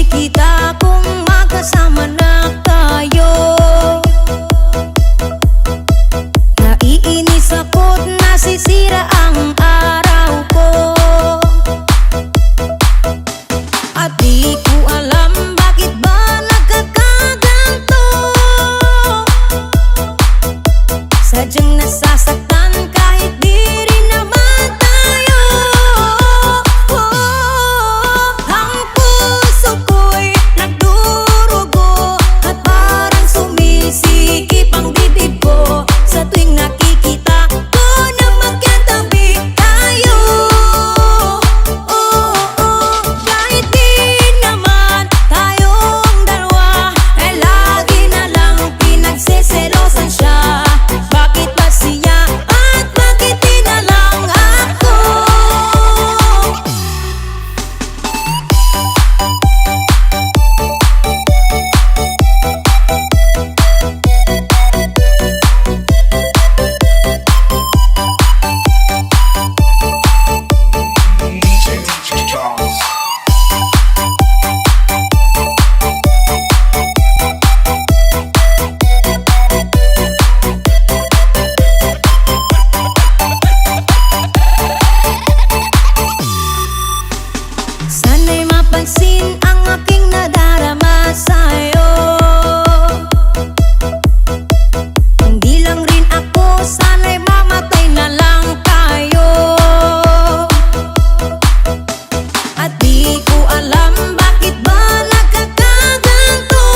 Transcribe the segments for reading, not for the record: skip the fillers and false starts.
makikita kung magkasama na tayo. Naiinis ako't nasisira ang araw ko, at di ko alam bakit ba nagkakaganto. Sadyang nasasaktan kahit di rin naman tayo. Ang puso ko'y nagdurugo at parang sumisikip ang bibig ko sa tuwing nakikita ko na magkatabi tayo. Kahit di naman tayong dalawa, ay lagi na lang pinagseselosan siya. Bakit ba siya at bakit di na lang ako? Sana'y mapansin ang aking nadarama sa'yo. Hindi lang rin ako, sana'y mamatay na lang tayo. At di ko alam bakit ba nagkakaganto.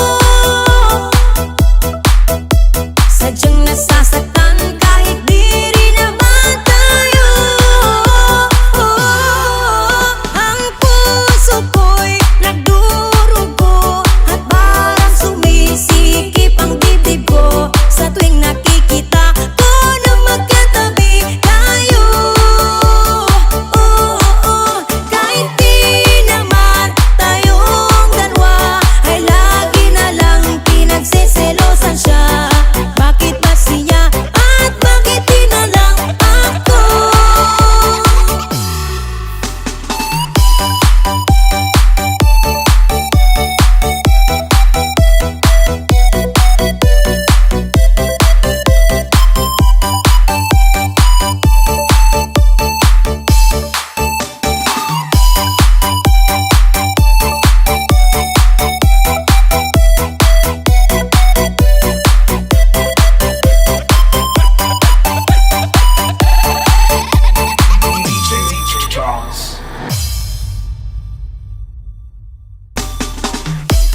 Sadyang nasasaktan kahit di rin naman tayo. Ang puso ko'y nagdurugo at parang sumisikip ang bibig ko sa tuwing nakikita ko na magkatabi tayo. Kahit di naman tayong dalawa, ay lagi na lang pinagseselosan siya. Bakit ba siya at bakit di na lang ako?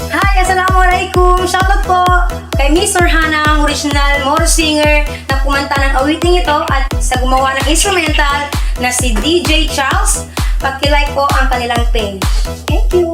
Hi! Assalamualaikum! Shoutout po kay Miss Orhana, ang original Moro singer na kumanta ng awiting ito at sa gumawa ng instrumental na si DJ Charles. Pag-like po ang kanilang page. Thank you!